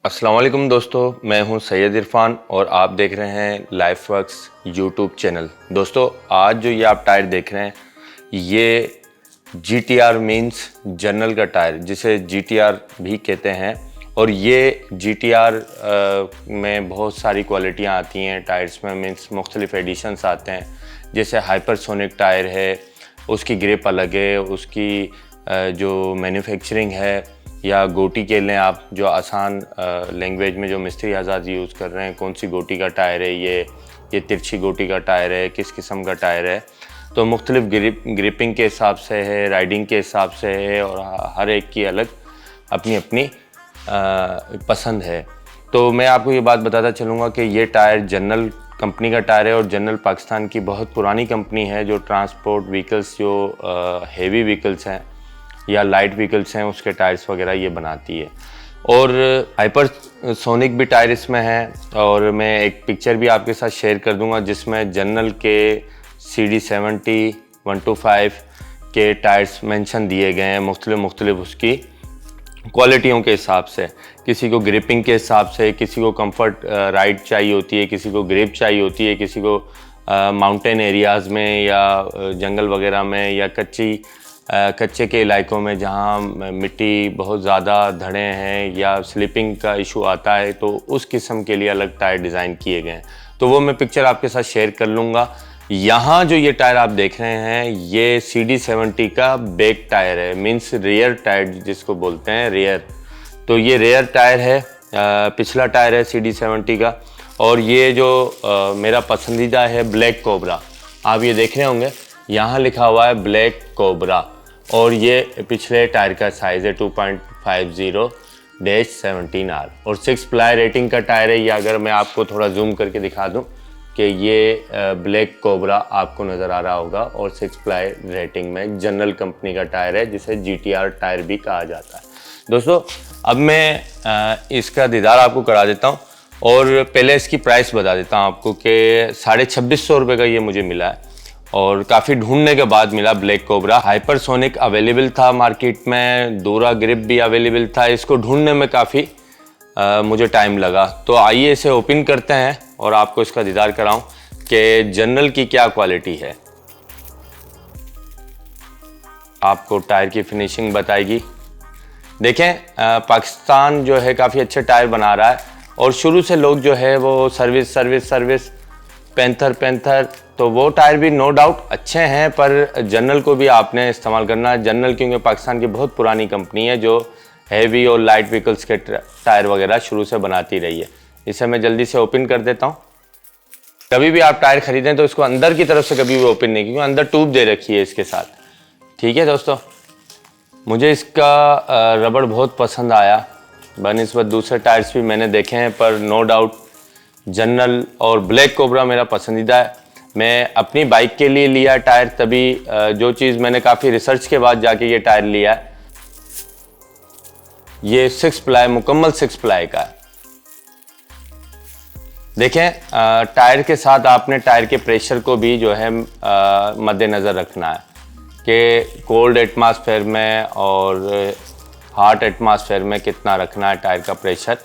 अस्सलाम वालेकुम दोस्तों, मैं हूं सैयद इरफान और आप देख रहे हैं लाइफ वर्क्स यूट्यूब चैनल। दोस्तों, आज जो ये आप टायर देख रहे हैं ये GTR मीन्स जनरल का टायर, जिसे GTR भी कहते हैं। और ये GTR में बहुत सारी क्वालिटियाँ आती हैं टायर्स में, मीन्स मुख्तलिफ एडिशंस आते हैं। जैसे हाइपरसोनिक टायर है, उसकी ग्रिप अलग है, उसकी जो मैन्युफैक्चरिंग है, या गोटी के लें आप, जो आसान लैंग्वेज में जो मिस्त्री हज़रात यूज़ कर रहे हैं, कौन सी गोटी का टायर है, ये तिरछी गोटी का टायर है, किस किस्म का टायर है। तो मुख्तलिफ ग्रिपिंग के हिसाब से है, राइडिंग के हिसाब से है, और हर एक की अलग अपनी अपनी पसंद है। तो मैं आपको ये बात बताता चलूँगा कि ये टायर जनरल कंपनी का टायर है, और जनरल पाकिस्तान की बहुत पुरानी कंपनी है जो ट्रांसपोर्ट व्हीकल्स, जो हेवी व्हीकल्स हैं या लाइट व्हीकल्स हैं, उसके टायर्स वगैरह ये बनाती है। और हाइपरसोनिक भी टायर इसमें है, और मैं एक पिक्चर भी आपके साथ शेयर कर दूंगा जिसमें जनरल के CD70 125 के टायर्स मेंशन दिए गए हैं, मुख्तलिफ उसकी क्वालिटियों के हिसाब से। किसी को ग्रिपिंग के हिसाब से, किसी को कंफर्ट राइड चाहिए होती है, किसी को ग्रिप चाहिए होती है, किसी को माउंटेन एरियाज़ में या जंगल वगैरह में, या कच्चे के इलाकों में जहाँ मिट्टी बहुत ज़्यादा धड़े हैं या स्लिपिंग का इशू आता है, तो उस किस्म के लिए अलग टायर डिज़ाइन किए गए हैं। तो वो मैं पिक्चर आपके साथ शेयर कर लूँगा। यहाँ जो ये टायर आप देख रहे हैं ये CD70 का बैक टायर है, मीन्स रियर टायर जिसको बोलते हैं, रियर। तो ये रियर टायर है, पिछला टायर है CD70 का। और ये जो मेरा पसंदीदा है ब्लैक कोबरा, आप ये देख रहे होंगे यहाँ लिखा हुआ है ब्लैक कोबरा, और ये पिछले टायर का साइज़ है 2.50-17R, और 6 प्लाई रेटिंग का टायर है ये। अगर मैं आपको थोड़ा जूम करके दिखा दूं कि ये ब्लैक कोबरा आपको नज़र आ रहा होगा, और 6 प्लाई रेटिंग में जनरल कंपनी का टायर है जिसे GTR टायर भी कहा जाता है। दोस्तों, अब मैं इसका दीदार आपको करा देता हूँ, और पहले इसकी प्राइस बता देता हूँ आपको कि 2650 रुपये का ये मुझे मिला है, और काफ़ी ढूंढने के बाद मिला। ब्लैक कोबरा हाइपरसोनिक अवेलेबल था मार्केट में, दूरा ग्रिप भी अवेलेबल था, इसको ढूंढने में काफ़ी मुझे टाइम लगा। तो आइए इसे ओपन करते हैं और आपको इसका दीदार कराऊं कि जनरल की क्या क्वालिटी है। आपको टायर की फिनिशिंग बताएगी। देखें, पाकिस्तान जो है काफ़ी अच्छे टायर बना रहा है, और शुरू से लोग जो है वो सर्विस पैंथर, तो वो टायर भी नो डाउट अच्छे हैं, पर जनरल को भी आपने इस्तेमाल करना है। जनरल क्योंकि पाकिस्तान की बहुत पुरानी कंपनी है जो हैवी और लाइट व्हीकल्स के टायर वगैरह शुरू से बनाती रही है। इसे मैं जल्दी से ओपन कर देता हूँ। कभी भी आप टायर खरीदें तो इसको अंदर की तरफ से कभी भी ओपन नहीं, क्योंकि अंदर ट्यूब दे रखी है इसके साथ। ठीक है दोस्तों, मुझे इसका रबड़ बहुत पसंद आया बनिस्बत दूसरे टायर्स भी मैंने देखे हैं, पर नो डाउट जनरल और ब्लैक कोबरा मेरा पसंदीदा है। मैं अपनी बाइक के लिए लिया टायर, तभी जो चीज़ मैंने काफ़ी रिसर्च के बाद जाके ये टायर लिया है। ये 6 प्लाई, मुकम्मल 6 प्लाई का है। देखें, टायर के साथ आपने टायर के प्रेशर को भी जो है मद्देनज़र रखना है कि कोल्ड एटमॉस्फेयर में और हॉट एटमॉस्फेयर में कितना रखना है टायर का प्रेशर,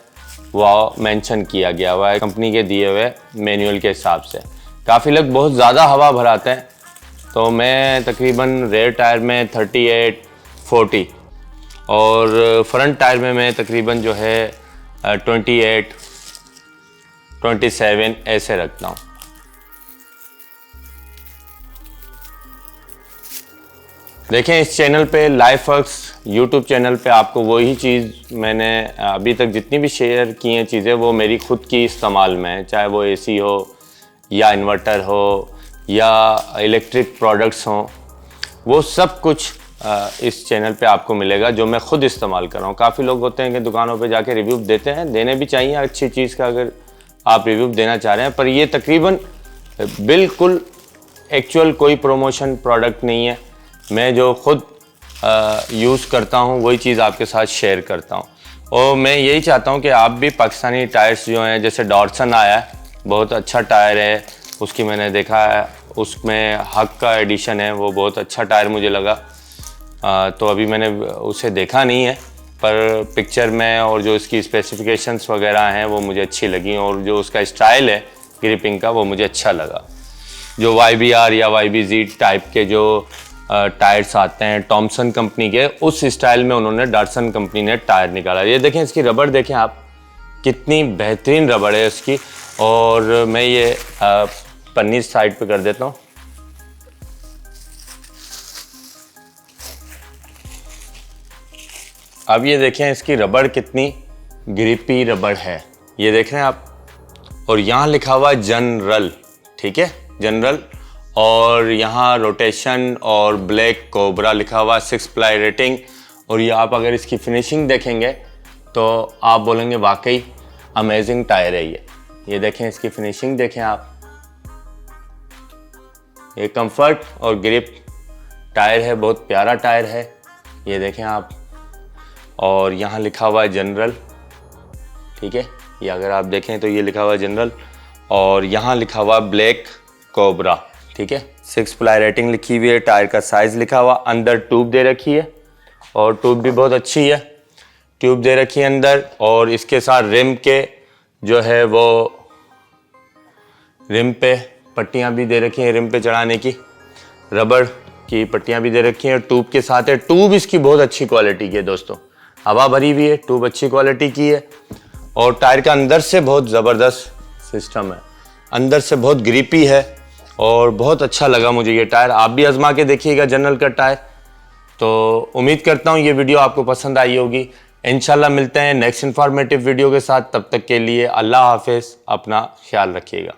वो मेंशन किया गया हुआ है कंपनी के दिए हुए मैनुअल के हिसाब से। काफ़ी लोग बहुत ज़्यादा हवा भराते हैं, तो मैं तकरीबन रेयर टायर में 38-40, और फ्रंट टायर में मैं तकरीबन जो है 28-27 ऐसे रखता हूँ। देखें, इस चैनल पे लाइफ वर्क्स यूट्यूब चैनल पे आपको वही चीज़ मैंने अभी तक जितनी भी शेयर की हैं चीज़ें, वो मेरी खुद की इस्तेमाल में है, चाहे वो AC हो या इन्वर्टर हो या इलेक्ट्रिक प्रोडक्ट्स हों, वो सब कुछ इस चैनल पे आपको मिलेगा जो मैं ख़ुद इस्तेमाल कर रहा हूँ। काफ़ी लोग होते हैं कि दुकानों पे जाके रिव्यू देते हैं, देने भी चाहिए अच्छी चीज़ का अगर आप रिव्यू देना चाह रहे हैं, पर ये तकरीबन बिल्कुल एक्चुअल कोई प्रमोशन प्रोडक्ट नहीं है। मैं जो ख़ुद यूज़ करता हूँ वही चीज़ आपके साथ शेयर करता हूँ, और मैं यही चाहता हूँ कि आप भी पाकिस्तानी टायर्स जो हैं, जैसे डॉटसन आया है, बहुत अच्छा टायर है, उसकी मैंने देखा है, उसमें हक का एडिशन है, वो बहुत अच्छा टायर मुझे लगा। तो अभी मैंने उसे देखा नहीं है, पर पिक्चर में और जो इसकी स्पेसिफिकेशंस वगैरह हैं वो मुझे अच्छी लगी, और जो उसका स्टाइल है ग्रिपिंग का वो मुझे अच्छा लगा। जो YBR या YBZ टाइप के जो टायर्स आते हैं टॉमसन कंपनी के, उस स्टाइल में उन्होंने डाटसन कंपनी ने टायर निकाला। ये देखें, इसकी रबड़ देखें आप, कितनी बेहतरीन रबड़ है इसकी। और मैं ये पन्नी साइड पे कर देता हूँ। अब ये देखें इसकी रबड़ कितनी ग्रिपी रबड़ है, ये देख रहे हैं आप। और यहाँ लिखा हुआ जनरल, ठीक है, जनरल। और यहाँ रोटेशन और ब्लैक कोबरा लिखा हुआ, 6 प्लाई रेटिंग। और ये आप अगर इसकी फिनिशिंग देखेंगे तो आप बोलेंगे वाकई अमेजिंग टायर है ये देखें इसकी फिनिशिंग देखें आप, ये कंफर्ट और ग्रिप टायर है, बहुत प्यारा टायर है, ये देखें आप। और यहाँ लिखा हुआ है जनरल, ठीक है, ये अगर आप देखें तो ये लिखा हुआ है जनरल। और यहाँ लिखा हुआ ब्लैक कोबरा, ठीक है, 6 प्लाई रेटिंग लिखी हुई है। टायर का साइज लिखा हुआ, अंदर ट्यूब दे रखी है और ट्यूब भी बहुत अच्छी है, ट्यूब दे रखी है अंदर। और इसके साथ रिम के जो है वो रिम पे पट्टियाँ भी दे रखी हैं, रिम पे चढ़ाने की रबड़ की पट्टियाँ भी दे रखी हैं, ट्यूब के साथ है। ट्यूब इसकी बहुत अच्छी क्वालिटी की है दोस्तों, हवा भरी हुई है, ट्यूब अच्छी क्वालिटी की है। और टायर का अंदर से बहुत ज़बरदस्त सिस्टम है, अंदर से बहुत ग्रिपी है और बहुत अच्छा लगा मुझे ये टायर। आप भी आजमा के देखिएगा जनरल का टायर। तो उम्मीद करता हूँ ये वीडियो आपको पसंद आई होगी। इंशाल्लाह मिलते हैं नेक्स्ट इन्फॉर्मेटिव वीडियो के साथ, तब तक के लिए अल्लाह हाफिज़, अपना ख्याल रखिएगा।